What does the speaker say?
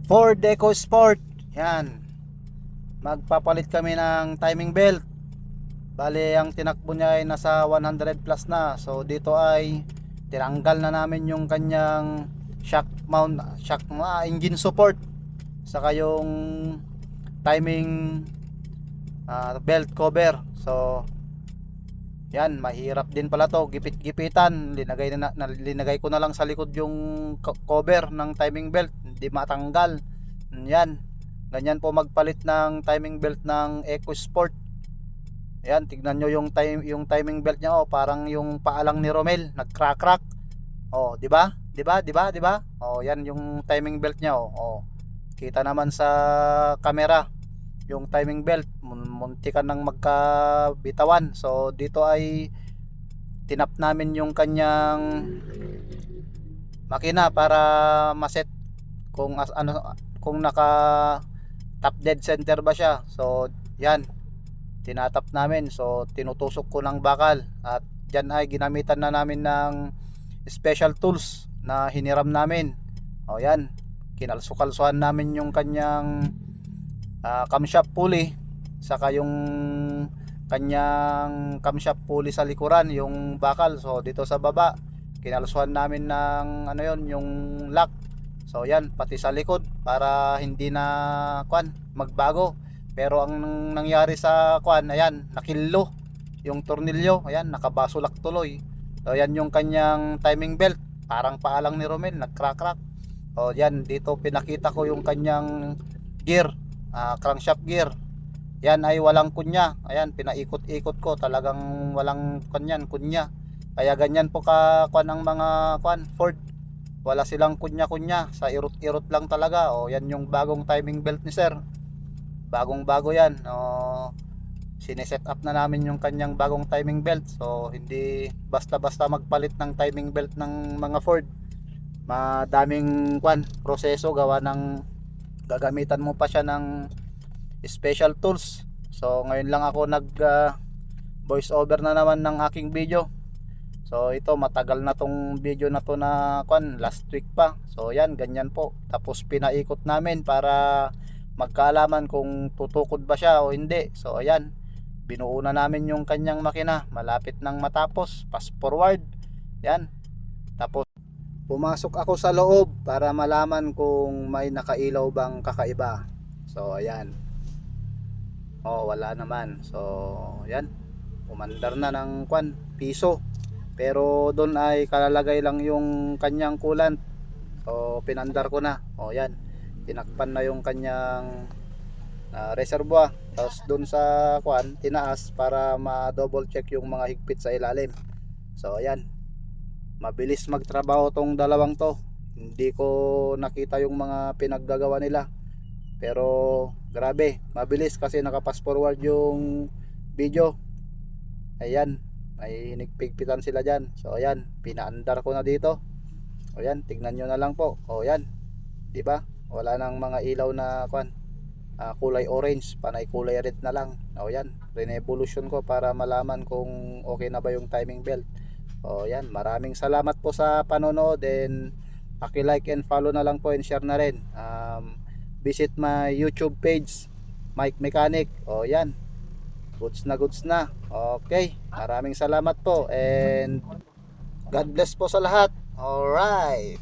Ford EcoSport. Yan. Magpapalit kami ng timing belt. Bale, ang tinakbo niya ay nasa 100 plus na. So dito ay tinanggal na namin yung kanyang shock mount, engine support, saka yung timing belt cover. So yan, mahirap din pala to, gipit-gipitan. Linagay ko na lang sa likod yung cover ng timing belt, hindi matanggal. Yan, ganyan po magpalit ng timing belt ng EcoSport. Yan, tignan nyo yung timing belt niya, oh, parang yung paalang ni Romel, nagcrack-crack. Oh, di ba? Di ba? Di ba? Di ba? Oh, yan yung timing belt niya, oh. Oh. Kita naman sa camera yung timing belt, muntikan ng magkabitawan. So dito ay tinap namin yung kanyang makina para maset kung kung naka top dead center ba siya. So yan, tinatap namin. So tinutusok ko ng bakal, at dyan ay ginamitan na namin ng special tools na hiniram namin. O yan, kinalsukalsuhan namin yung kanyang camshaft pulley, saka yung kanyang camshaft pulley sa likuran, yung bakal. So dito sa baba kinalsuhan namin ng yung lock. So yan, pati sa likod para hindi na magbago. Pero ang nangyari sa ayan, nakillo yung tornilyo, ayan, nakabasulak tuloy. So yan yung kanyang timing belt, parang paalang ni Romel, nagcrack-crack. O yan, dito pinakita ko yung kanyang gear, crankshaft gear. Yan ay walang kunya. Ayan, pinaikot-ikot ko, talagang walang kunya. Kaya ganyan po ang mga Ford. Wala silang kunya-kunya, sa irot-irot lang talaga. O yan yung bagong timing belt ni sir. Bagong-bago yan. O, sineset up na namin yung kanyang bagong timing belt. So hindi basta-basta magpalit ng timing belt ng mga Ford. Madaming proseso, gawa ng gagamitan mo pa siya ng special tools. So ngayon lang ako nag voice over na naman ng aking video. So ito, matagal na tong video na to, na last week pa. So yan, ganyan po. Tapos pinaikot namin para magkaalaman kung tutukod ba siya o hindi. So ayan, binuo na namin yung kanyang makina. Malapit nang matapos, fast forward. Yan. Tapos pumasok ako sa loob para malaman kung may nakailaw bang kakaiba. So ayan. Oh, wala naman. So ayan, umandar na ng piso. Pero doon ay kalalagay lang yung kanyang coolant. So pinandar ko na. O yan, tinakpan na yung kanyang reservoir. Tapos doon sa tinaas para ma-double check yung mga higpit sa ilalim. So ayan, mabilis magtrabaho tong dalawang to. Hindi ko nakita yung mga pinaggagawa nila, pero grabe, mabilis kasi naka-fast forward yung video. Ayan, may hinigpigpitan sila dyan. So ayan, pinaandar ko na dito. O yan, tignan nyo na lang po. O yan, diba? Wala nang mga ilaw na kulay orange, panay kulay red na lang. O yan, re-evolution ko para malaman kung okay na ba yung timing belt. O yan, maraming salamat po sa panonood, and paki-like and follow na lang po, and share na rin. Visit my YouTube page, Mike Mechanic. O yan, goods na goods na. Okay, maraming salamat po, and God bless po sa lahat. Alright.